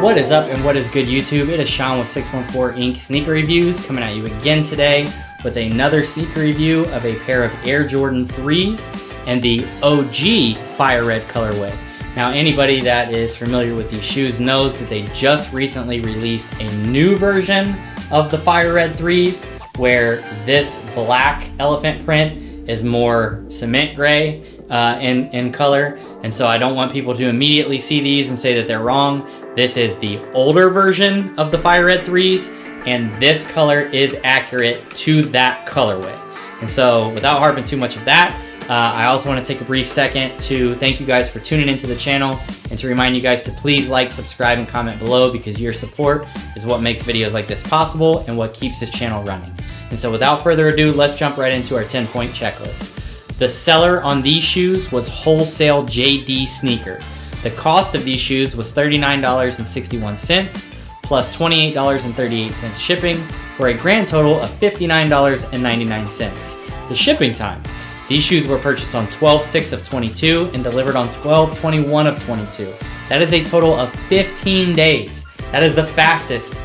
What is up and what is good, YouTube? It is Sean with 614 Inc. Sneaker Reviews coming at you again today with another sneaker review of a pair of Air Jordan 3s and the OG Fire Red colorway. Now, anybody that is familiar with these shoes knows that they just recently released a new version of the Fire Red 3s where this black elephant print is more cement gray in color. And so I don't want people to immediately see these and say that they're wrong. This is the older version of the Fire Red 3s, and this color is accurate to that colorway. And so without harping too much of that, I also want to take a brief second to thank you guys for tuning into the channel and to remind you guys to please like, subscribe, and comment below, because your support is what makes videos like this possible and what keeps this channel running. And so without further ado, let's jump right into our 10-point checklist. The seller on these shoes was wholesalejdsneaker. The cost of these shoes was $39.61 plus $28.38 shipping for a grand total of $59.99. The shipping time. These shoes were purchased on 12/6 of 22 and delivered on 12/21 of 22. That is a total of 15 days. That is the fastest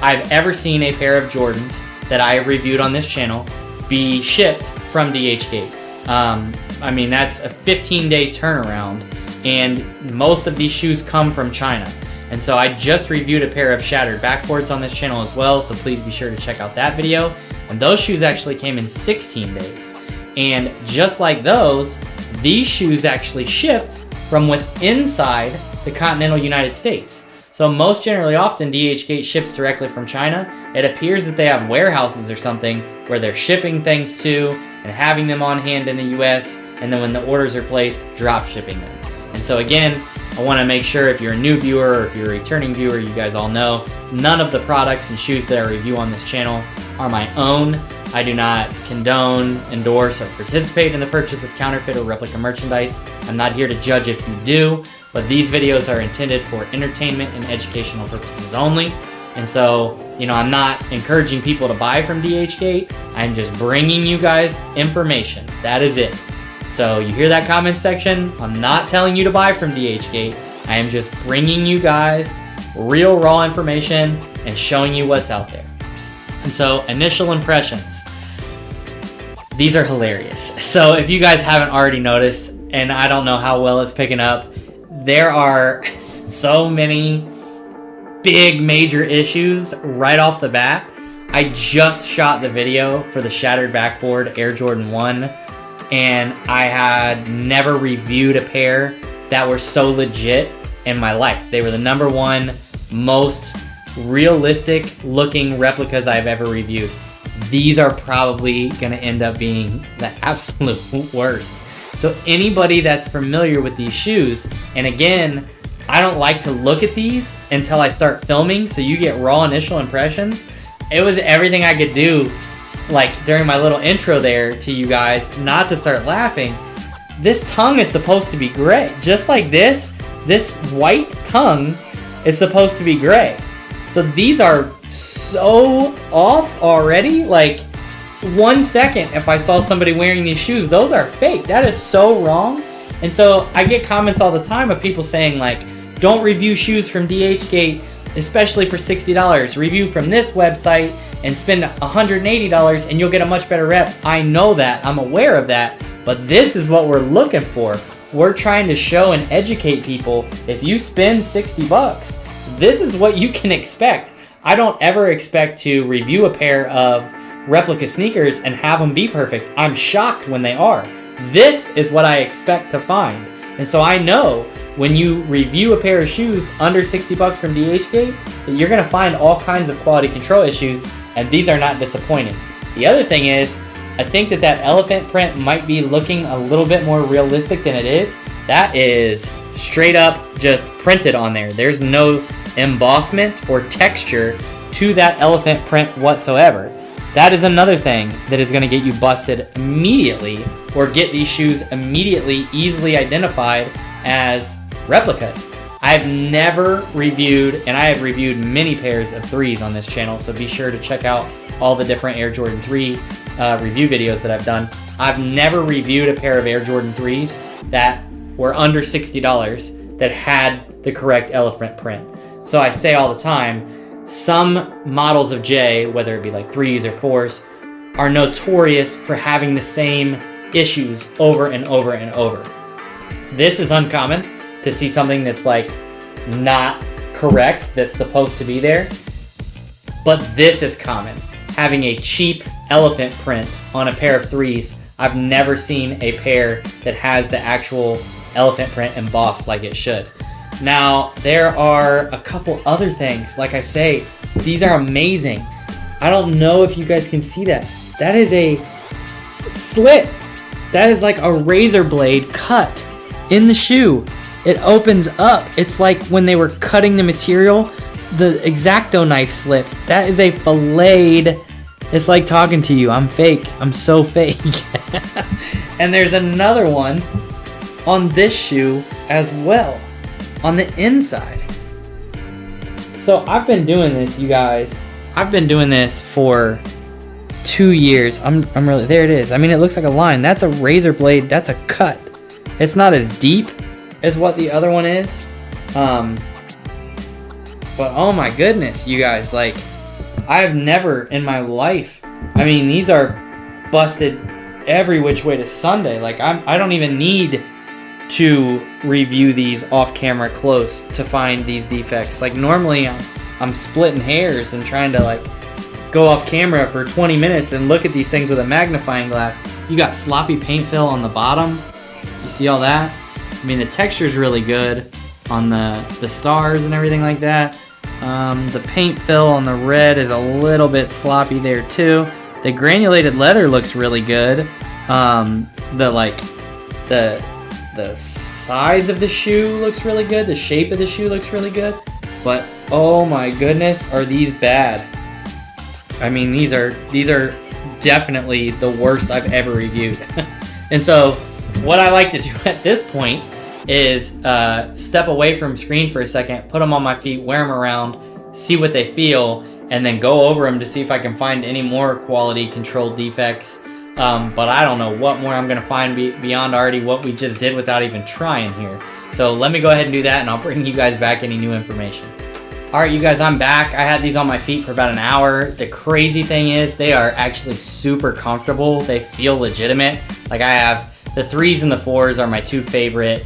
I've ever seen a pair of Jordans that I have reviewed on this channel be shipped from DHgate. I mean, that's a 15-day turnaround, and most of these shoes come from China. And so I just reviewed a pair of shattered backboards on this channel as well, so please be sure to check out that video. And those shoes actually came in 16 days. And just like those, these shoes actually shipped from inside the continental United States. So most generally often, DHgate ships directly from China. It appears that they have warehouses or something where they're shipping things to and having them on hand in the US, and then when the orders are placed, drop shipping them. And so again, I want to make sure if you're a new viewer or if you're a returning viewer, you guys all know none of the products and shoes that I review on this channel are my own. I do not condone, endorse, or participate in the purchase of counterfeit or replica merchandise. I'm not here to judge if you do, but these videos are intended for entertainment and educational purposes only. And so, I'm not encouraging people to buy from DHgate. I'm just bringing you guys information. That is it. So you hear that comment section? I'm not telling you to buy from DHgate. I am just bringing you guys real raw information and showing you what's out there. And so, initial impressions. These are hilarious. So if you guys haven't already noticed, and I don't know how well it's picking up, there are so many big major issues right off the bat. I just shot the video for the shattered backboard Air Jordan 1, and I had never reviewed a pair that were so legit in my life. They were the #1 most realistic looking replicas I've ever reviewed. These are probably going to end up being the absolute worst. So anybody that's familiar with these shoes, and again, I don't like to look at these until I start filming, so you get raw initial impressions. It was everything I could do, like during my little intro there to you guys, not to start laughing. This tongue is supposed to be gray. Just like this white tongue is supposed to be gray. So these are so off already. Like 1 second, if I saw somebody wearing these shoes, those are fake. That is so wrong. And so I get comments all the time of people saying like, don't review shoes from DHgate, especially for $60. Review from this website and spend $180 and you'll get a much better rep. I know that, I'm aware of that, but this is what we're looking for. We're trying to show and educate people. If you spend 60 bucks, this is what you can expect. I don't ever expect to review a pair of replica sneakers and have them be perfect. I'm shocked when they are. This is what I expect to find. And so I know when you review a pair of shoes under 60 bucks from DHgate, that you're gonna find all kinds of quality control issues, and these are not disappointing. The other thing is, I think that elephant print might be looking a little bit more realistic than it is. That is straight up just printed on there. There's no embossment or texture to that elephant print whatsoever. That is another thing that is going to get you busted immediately, or get these shoes immediately easily identified as replicas. I've never reviewed, and I have reviewed many pairs of 3s on this channel, so be sure to check out all the different Air Jordan 3 review videos that I've done. I've never reviewed a pair of Air Jordan 3s that were under $60 that had the correct elephant print. So I say all the time, some models of J, whether it be like 3s or 4s, are notorious for having the same issues over and over and over. This is uncommon to see something that's like not correct, that's supposed to be there. But this is common. Having a cheap elephant print on a pair of 3s. I've never seen a pair that has the actual elephant print embossed like it should. Now, there are a couple other things. Like I say, these are amazing. I don't know if you guys can see that. That is a slit. That is like a razor blade cut in the shoe. It opens up. It's like when they were cutting the material, the X-Acto knife slipped. That is a filleted. It's like talking to you. I'm fake. I'm so fake. And there's another one on this shoe as well, on the inside. So I've been doing this, you guys. I've been doing this for 2 years. I'm really, there it is. I mean, it looks like a line. That's a razor blade. That's a cut. It's not as deep as what the other one is. But oh my goodness, you guys, like, I've never in my life, I mean, these are busted every which way to Sunday. Like, I don't even need to review these off camera close to find these defects. Like, normally I'm splitting hairs and trying to like go off camera for 20 minutes and look at these things with a magnifying glass. You got sloppy paint fill on the bottom. You see all that? I mean, the texture is really good on the stars and everything like that. The paint fill on the red is a little bit sloppy there too. The granulated leather looks really good. The size of the shoe looks really good. The shape of the shoe looks really good. But oh my goodness, are these bad? I mean, these are definitely the worst I've ever reviewed. And so what I like to do at this point is step away from screen for a second, put them on my feet, wear them around, see what they feel, and then go over them to see if I can find any more quality control defects. But I don't know what more I'm going to find beyond already what we just did without even trying here. So let me go ahead and do that, and I'll bring you guys back any new information. Alright, you guys, I'm back. I had these on my feet for about an hour. The crazy thing is they are actually super comfortable. They feel legitimate. Like, I have the 3s and the 4s are my two favorite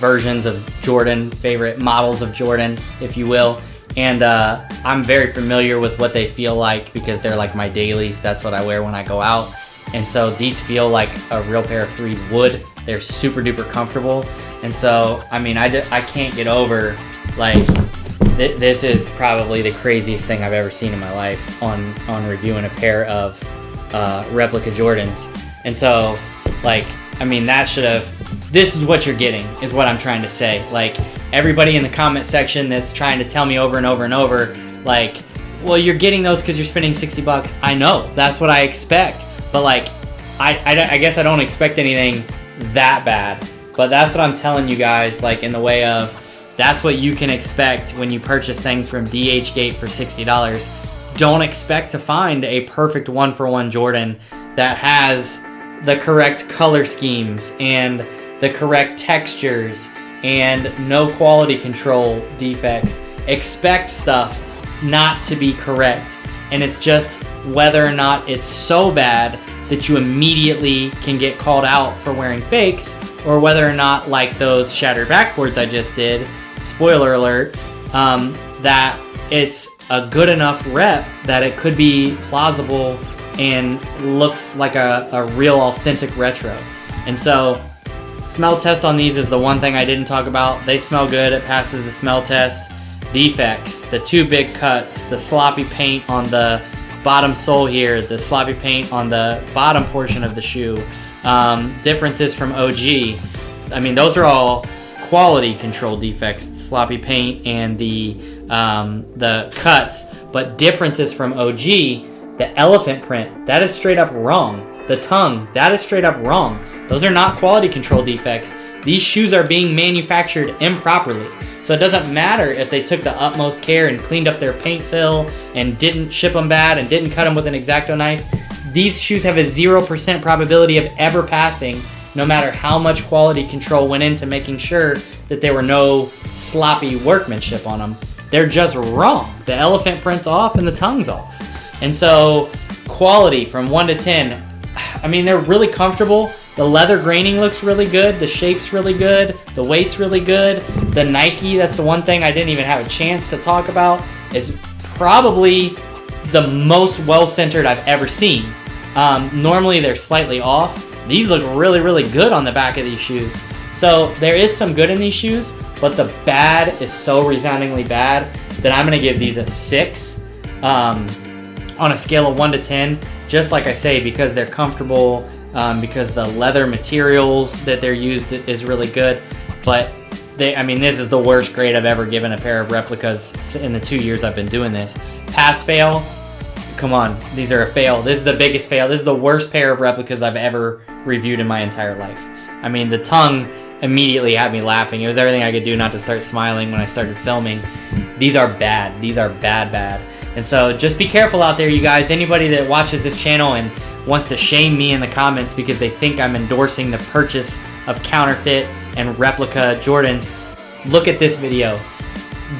versions of Jordan, favorite models of Jordan, if you will. And I'm very familiar with what they feel like because they're like my dailies. That's what I wear when I go out. And so these feel like a real pair of 3s would. They're super duper comfortable. And so, I mean, I can't get over, like, this is probably the craziest thing I've ever seen in my life on reviewing a pair of replica Jordans. And so, like, I mean, that should have, this is what you're getting, is what I'm trying to say. Like, everybody in the comment section that's trying to tell me over and over and over, like, well, you're getting those because you're spending $60. I know, that's what I expect. But, like, I guess I don't expect anything that bad. But that's what I'm telling you guys, like, in the way of, that's what you can expect when you purchase things from DHgate for $60. Don't expect to find a perfect one-for-one Jordan that has the correct color schemes and the correct textures and no quality control defects. Expect stuff not to be correct, and it's just whether or not it's so bad that you immediately can get called out for wearing fakes, or whether or not, like those shattered backboards I just did, spoiler alert, that it's a good enough rep that it could be plausible and looks like a real authentic retro. And so smell test on these is the one thing I didn't talk about. They smell good. It passes the smell test. Defects, the two big cuts, the sloppy paint on the bottom sole here, the sloppy paint on the bottom portion of the shoe, differences from OG. I mean, those are all quality control defects, the sloppy paint and the cuts, but differences from OG, the elephant print, that is straight up wrong. The tongue, that is straight up wrong. Those are not quality control defects. These shoes are being manufactured improperly. So it doesn't matter if they took the utmost care and cleaned up their paint fill and didn't ship them bad and didn't cut them with an X-Acto knife. These shoes have a 0% probability of ever passing, no matter how much quality control went into making sure that there were no sloppy workmanship on them. They're just wrong. The elephant print's off and the tongue's off. And so quality from 1 to 10, I mean, they're really comfortable. The leather graining looks really good. The shape's really good. The weight's really good. The Nike, that's the one thing I didn't even have a chance to talk about, is probably the most well-centered I've ever seen. Normally they're slightly off. These look really, really good on the back of these shoes. So there is some good in these shoes, but the bad is so resoundingly bad that I'm going to give these a 6 on a scale of 1 to 10. Just like I say, because they're comfortable, because the leather materials that they're used is really good. But I mean, this is the worst grade I've ever given a pair of replicas in the 2 years I've been doing this. Pass, fail. Come on, these are a fail. This is the biggest fail. This is the worst pair of replicas I've ever reviewed in my entire life. I mean, the tongue immediately had me laughing. It was everything I could do not to start smiling when I started filming. These are bad. These are bad, bad. And so just be careful out there, you guys. Anybody that watches this channel and wants to shame me in the comments because they think I'm endorsing the purchase of counterfeit and replica Jordans, look at this video.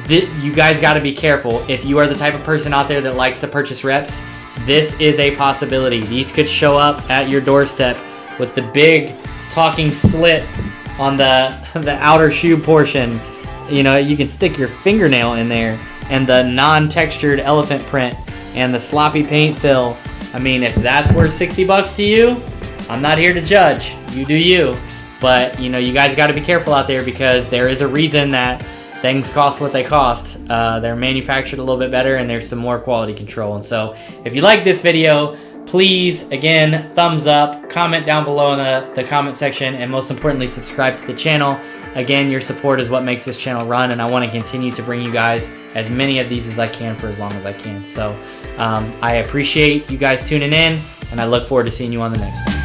You guys got to be careful. If you are the type of person out there that likes to purchase reps, this is a possibility. These could show up at your doorstep with the big talking slit on the outer shoe portion. You know, you can stick your fingernail in there, and the non-textured elephant print and the sloppy paint fill. I mean, if that's worth 60 bucks to you, I'm not here to judge. You do you. But, you know, you guys got to be careful out there, because there is a reason that things cost what they cost. They're manufactured a little bit better, and there's some more quality control. And so if you like this video, please, again, thumbs up, comment down below in the comment section, and most importantly, subscribe to the channel. Again, your support is what makes this channel run, and I want to continue to bring you guys as many of these as I can for as long as I can. So I appreciate you guys tuning in, and I look forward to seeing you on the next one.